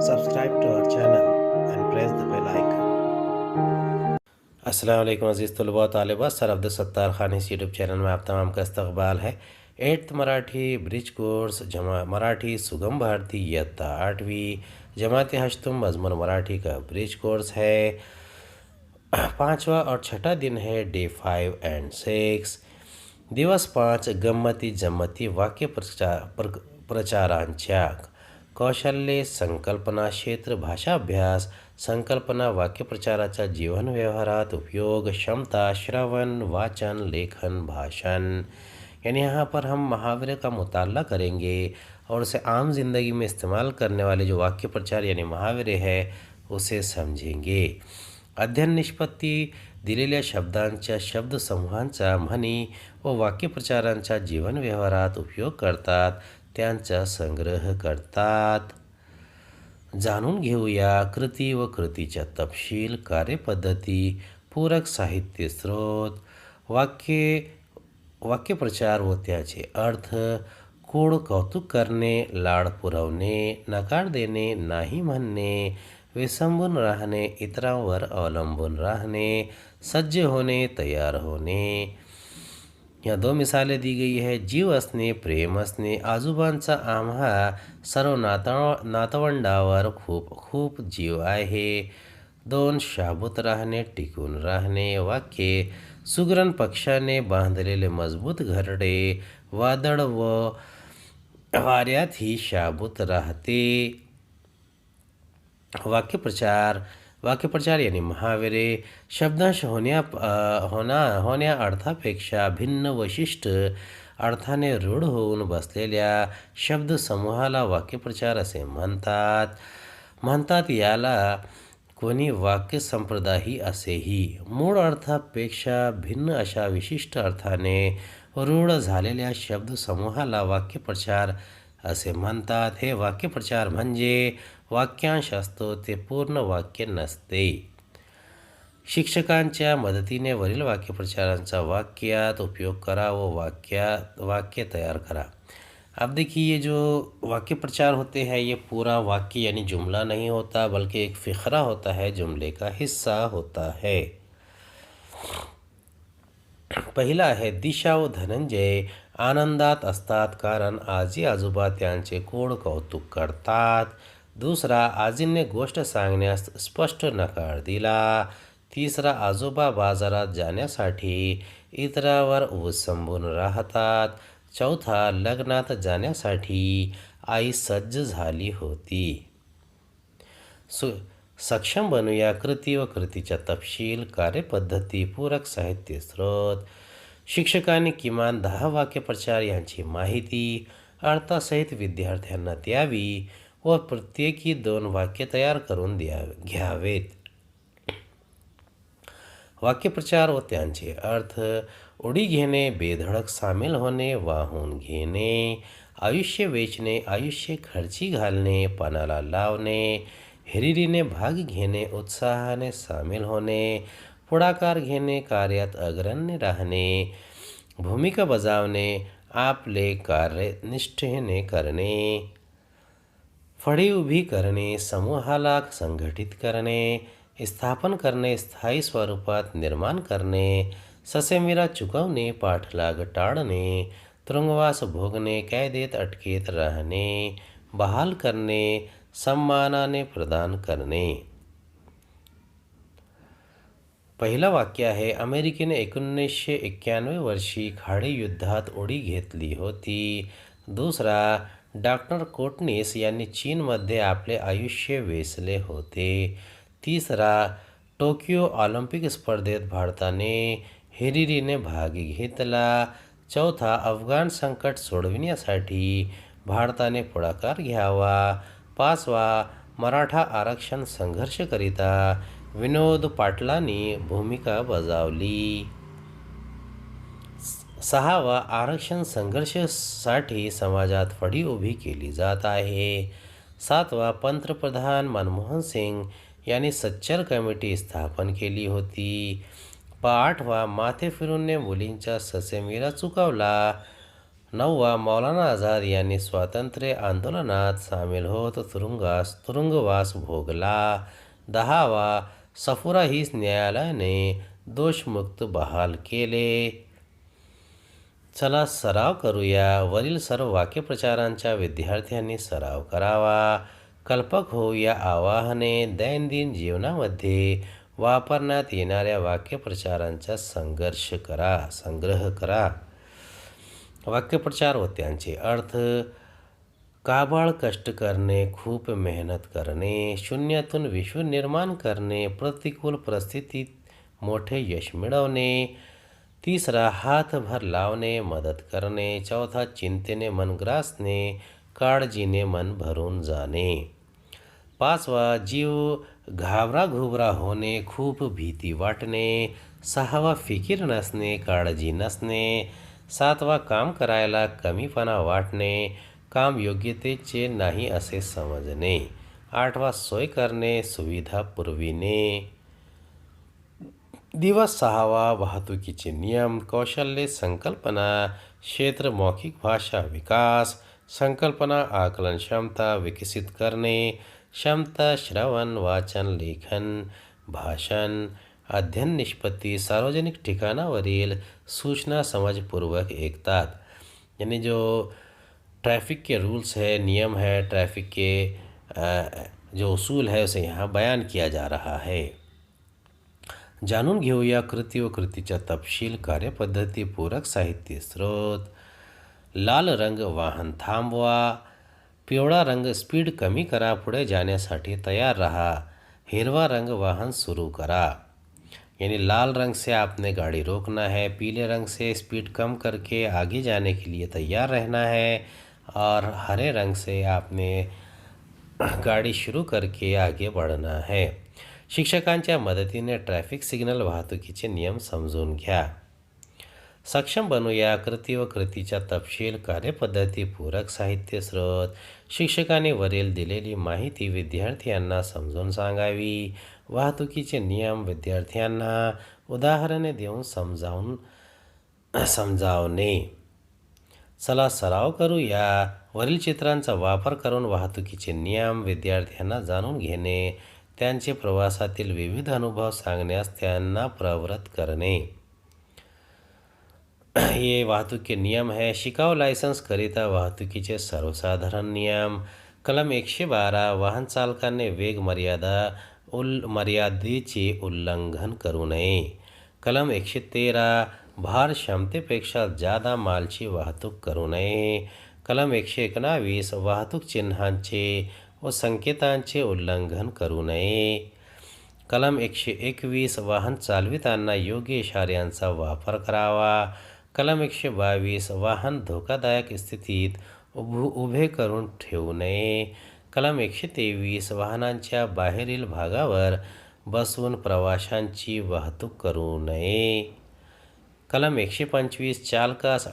subscribe to our channel and press the bell icon. अस्सलाम वालेकुम अज़ीज़ तलबा तालिबात, सर अब्दुल सत्तार खान इस YouTube channel में आप तमाम का इस्तकबाल है। 8th मराठी ब्रिज कोर्स जमा मराठी सुगम भारती इयत्ता 8वीं जमात हश्तुम मजमून मराठी का ब्रिज कोर्स है। 5वां और छठा दिन है डे 5 एंड 6। दिवस 5 गम्मती जम्मती वाक्य प्रचारांच्या कौशल्ये संकल्पना क्षेत्र भाषा अभ्यास संकल्पना वाक्यप्रचाराचा जीवन व्यवहारात उपयोग क्षमता श्रवण वाचन लेखन भाषण। यानी यहाँ पर हम मुहावरे का मुताला करेंगे और उसे आम जिंदगी में इस्तेमाल करने वाले जो वाक्य प्रचार यानी मुहावरे हैं उसे समझेंगे। अध्ययन निष्पत्ती दिलेल्या शब्दांच्या शब्दसमूहांचा म्हणी व वाक्यप्रचारांचा जीवन व्यवहारात उपयोग करतात, त्यांचा संग्रह करतात। जाणून घेऊया कृती व कृतीच्या तपशील, कार्यपद्धती, पूरक साहित्य स्रोत, वाक्यप्रचार व त्याचे अर्थ, कोड कौतुक करणे, लाड पुरवणे, नकार देणे, नाही म्हणणे, विसंबून राहणे, इतरांवर अवलंबून राहणे, सज्ज होणे, तयार होणे। या 2 मिसालें दी गई है। जीव असणे, प्रेम असणे, आजोबांचा आम्हा सर्व नातवंडावर खूप खूप जीव आहे। 2 शाबूत राहणे, टिकून राहणे। वाक्ये सुगरण पक्षाने बांधलेले मजबूत घरडे वादळ व वाऱ्यातही शाबूत राहते। वाक्यप्रचार यानी मुहावरे शब्दांश होण्या अर्थापेक्षा भिन्न वैशिष्ट अर्थाने रूढ होऊन बसलेल्या शब्दसमूहाला वाक्यप्रचार असे म्हणतात। याला कोणी वाक्य संप्रदायही असेही। मूळ अर्थापेक्षा भिन्न अशा विशिष्ट अर्थाने रूढ झालेल्या शब्दसमूहाला वाक्यप्रचार असे म्हणतात। हे वाक्यप्रचार म्हणजे वाक्यांश असतो, ते पूर्ण वाक्य नसते। शिक्षकांच्या मदतीने वरील वाक्यप्रचारांचा वाक्यात उपयोग करा व वाक्य तैयार करा। अब देखिए, ये जो वाक्य प्रचार होते हैं ये पूरा वाक्य यानी जुमला नहीं होता, बल्कि एक फ़िक्रा होता है, जुमले का हिस्सा होता है। पहिला आहे दिशा व धनंजय आनंदात असतात कारण आजी आजोबा त्यांचे गोड कौतुक करतात। दुसरा, आजीने गोष्ट सांगण्यास स्पष्ट नकार दिला। तिसरा, आजोबा बाजारात जाण्यासाठी इतरांवर अवलंबून राहतात। चौथा, लग्नात जाण्यासाठी आई सज्ज झाली होती। सक्षम बनूया कृती व कृतीचा तपशील, कार्यपद्धती, पूरक साहित्य स्रोत। शिक्षकांनी किमान 10 वाक्यप्रचार यांची माहिती अर्थासहित विद्यार्थ्यांना द्यावी व प्रत्येकी 2 वाक्य तयार करून घ्यावेत। वाक्यप्रचार व त्यांचे अर्थ, उडी घेणे, बेधडक सामील होणे, वाहून घेणे, आयुष्य वेचणे, आयुष्य खर्ची घालणे, पणाला लावणे, हिरिरीने भाग घेणे, उत्साहाने सामील होणे, पुढाकार घेणे, कार्यात अग्रणी राहणे, भूमिका बजावणे, आपले कार्य निष्ठेने करणे, फळी उभी करणे, समूहाला संघटित करणे, स्थापन करणे, स्थायी स्वरूपात निर्माण करणे, ससेमिरा चुकवणे, पाठलाग टाळणे, तुरुंगवास भोगणे, कैदेत अटकेत राहणे, बहाल करणे, सम्मानाने प्रदान करणे। पहिला वाक्य आहे, अमेरिकेने 1991 वर्षी खाडी युद्धात उडी घेतली होती। दुसरा, डॉक्टर कोटनीस यांनी चीनमध्ये आपले आयुष्य वेचले होते। तिसरा, टोकियो ऑलिम्पिक स्पर्धेत भारताने हिरिरीने भाग घेतला। चौथा, अफगाण संकट सोडविण्यासाठी भारताने पुढाकार घ्यावा। 5वा, मराठा आरक्षण संघर्षकरिता विनोद पाटलांनी भूमिका बजावली। 6वा, आरक्षण संघर्षासाठी समाजात फळी उभी केली जात आहे। 7वा, पंतप्रधान मनमोहन सिंग यांनी सच्चर कमिटी स्थापन केली होती। 8वा, माथे फिरूनने मुलींचा ससेमिरा चुकवला। 9वा मौलाना आझाद यांनी स्वातंत्र्य आंदोलनात सामील होत तुरुंगवास भोगला. 10वा सफुरा हिस न्यायालयाने दोषमुक्त बहाल केले. चला सराव करूया. वरील सर्व वाक्यप्रचारांचा विद्यार्थ्यांनी सराव करावा. कल्पक होऊ या आवाहने दैनंदिन जीवनामध्ये वापरण्यात येणाऱ्या वाक्यप्रचारांचा संग्रह करा. वाक्यप्रचार व त्यांचे अर्थ. काबाड कष्ट करणे, खूप मेहनत करणे, शून्यातून विश्व निर्माण करणे, प्रतिकूल परिस्थितीत मोठे यश मिळवणे. 3रा हातभर लावणे, मदत करणे. 4था चिंतेने मन ग्रासणे, काळजीने मन भरून जाणे. 5वा जीव घाबरा होणे, खूप भीती वाटणे. 6वा फिकीर नसणे, काळजी नसणे. 7वा काम करायला कमीपणा वाटणे, काम योग्यतेचे नाही असे समजणे. 8वा सोय करणे, सुविधा पुरविणे. दिवस 6वा वाहतुकीचे नियम, कौशल्य, संकल्पना, क्षेत्र, मौखिक भाषा विकास, संकल्पना, आकलन क्षमता विकसित करणे, क्षमता, श्रवण, वाचन, लेखन, भाषण, अध्ययन, निष्पत्ती, सार्वजनिक ठिकाणावरील सूचना समझपूर्वक ऐकतात. यानी जो ट्रैफिक के रूल्स है, नियम है, ट्रैफिक के जो उसूल है उसे यहाँ बयान किया जा रहा है. जाणून घेऊया कृती व कृतीचा तपशील. कार्यपद्धती, पूरक साहित्य स्रोत. लाल रंग वाहन थांबवा. पिवळा रंग स्पीड कमी करा, पुढे जाण्यासाठी तयार रहा. हिरवा रंग वाहन शुरू करा. यानी लाल रंग से आपने गाड़ी रोकना है, पीले रंग से स्पीड कम करके आगे जाने के लिए तैयार रहना है, और हरे रंग से आपने गाडी शुरू करके आगे बढ़ना है. शिक्षकांच्या मदतीने ट्रॅफिक सिग्नल वाहतुकीचे नियम समजून घ्या. सक्षम बनूया. कृती व कृतीचा तपशील, कार्यपद्धती, पूरक साहित्य स्रोत. शिक्षकांनी वरील दिलेली माहिती विद्यार्थ्यांना समजून सांगावी. वाहतुकीचे नियम विद्यार्थ्यांना उदाहरणे देऊन समजावणे. चला सराव करूया. वरील चित्रांचा वापर करून वाहतुकीचे नियम विद्यार्थ्यांना जाणून घेणे, त्यांचे प्रवासातील विविध अनुभव सांगण्यास त्यांना प्रवृत्त करणे. ये वाहतूक के नियम है. शिकाऊ लायसन्स करिता वाहतुकीचे सर्वसाधारण नियम. कलम 112 वाहन चालकाने वेग मर्यादेचे उल्लंघन करू नये. कलम 113 भार क्षमतेपेक्षा जादा मालची वाहतूक करू नये. कलम 119 वाहतूक चिन्हांचे व संकेतांचे उल्लंघन करू नये. कलम 121 वाहन चालविताना योग्य इशाऱ्यांचा वापर करावा. कलम 122 वाहन धोकादायक स्थितीत उभे करून ठेवू नये. कलम 123 वाहनांच्या बाहेरील भागावर बसून प्रवाशांची वाहतूक करू नये. कलम 125 चालकास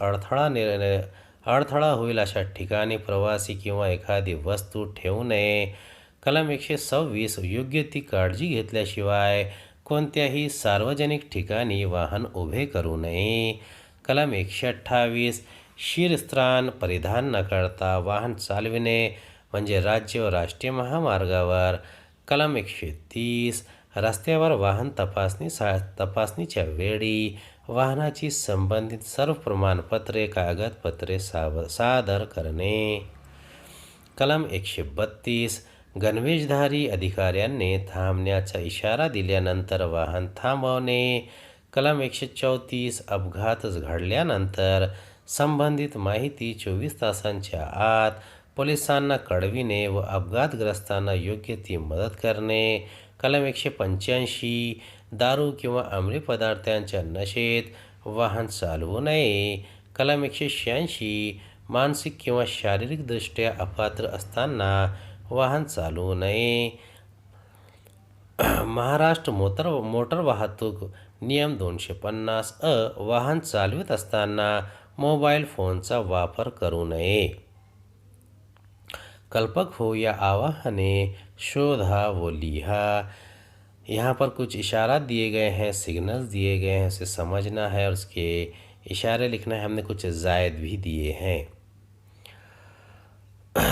अडथळा होईल अशा ठिकाणी प्रवासी किंवा एखादी वस्तू ठेवू नये. कलम 126 योग्य ती काळजी घेतल्याशिवाय कोणत्याही सार्वजनिक ठिकाणी वाहन उभे करू नये. कलम 128 शिरस्त्राण परिधान न करता वाहन चालविणे म्हणजे राज्य व राष्ट्रीय महामार्गावर. कलम 130 रस्त्यावर वाहन तपासणीच्या वेळी वाहनाची संबंधित सर्व प्रमाणपत्रे कागदपत्रे सादर करणे. कलम 132 गणवेशधारी अधिकाऱ्यांनी थांबण्याचा इशारा दिल्यानंतर वाहन थांबवणे. कलम 134 अपघात घडल्यानंतर संबंधित माहिती 24 तासांच्या आत पोलिसांना कळविणे व अपघातग्रस्तांना योग्य ती मदत करणे. कलम 185 दारू किंवा अंमली पदार्थांच्या नशेत वाहन चालवू नये. कलम 186 मानसिक किंवा शारीरिकदृष्ट्या अपात्र असताना वाहन चालवू नये. महाराष्ट्र मोटर वाहतूक नियम 250 वाहन चालवित असताना मोबाईल फोनचा वापर करू नये. कल्पक हो या आवाहने शोधा व लिहा. यहाँ पर कुछ इशारा दिए गए हैं, सिग्नल्स दिए गए हैं, उसे समझना है और उसके इशारे लिखना है, हमने कुछ ज़ायद भी दिए हैं।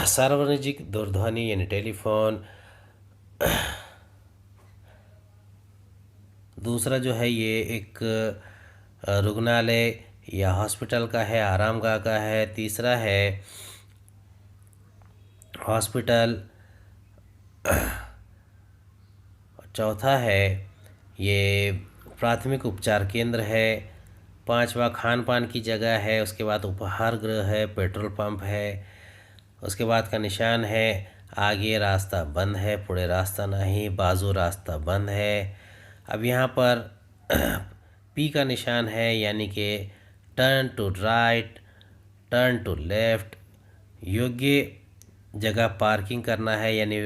सार्वजनिक दूरध्वनि यानी टेलीफोन। दूसरा जो है ये एक रुग्णालय या हॉस्पिटल का है, आरामगाह का है। तीसरा है हॉस्पिटल। चौथा है ये प्राथमिक उपचार केंद्र है। पांचवा खान पान की जगह है। उसके बाद उपहार गृह है, पेट्रोल पंप है। उसके बाद का निशान है आगे रास्ता बंद है, पुढे रास्ता नहीं, बाजू रास्ता बंद है। अब यहाँ पर पी का निशान है, यानी कि turn to right, turn to left. योग्य जगह पार्किंग करना है, यानी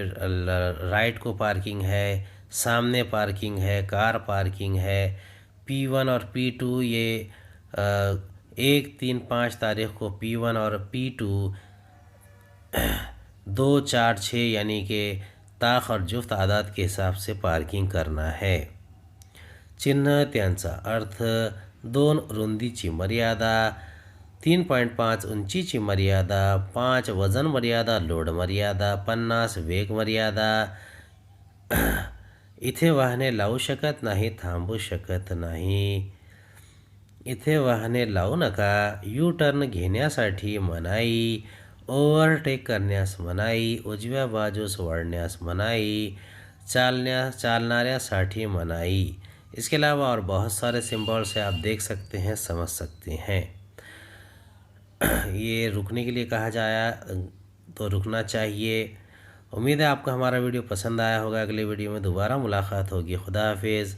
राइट को पार्किंग है, सामने पार्किंग है, कार पार्किंग है। P1 और P2 ये 1, 3, 5 तारीख को P1 और P2 2, 4, 6 यानी कि ताख और जुफ्त आदाद के हिसाब से पार्किंग करना है। चिन्ह त्यांचा अर्थ 2 रुंदीची मर्यादा, 3.5 उंचीची मर्यादा, 5 वजन मर्यादा, लोड मर्यादा, 50 वेग मर्यादा। इथे वाहने लावू शकत नाही, थांबू शकत नाही। इथे वाहने लावू नका, यू टर्न घेण्यासाठी मनाई, ओव्हरटेक करण्यास मनाई, उजव्या बाजूस वळण्यास मनाई, चालणाऱ्यासाठी मनाई। इसके अलावा और बहुत सारे सिंबल्स है, आप देख सकते हैं, समझ सकते हैं। ये रुकने के लिए कहा जाया तो रुकना चाहिए। उम्मीद है आपको हमारा वीडियो पसंद आया होगा। अगले वीडियो में दोबारा मुलाकात होगी। खुदा हाफिज़।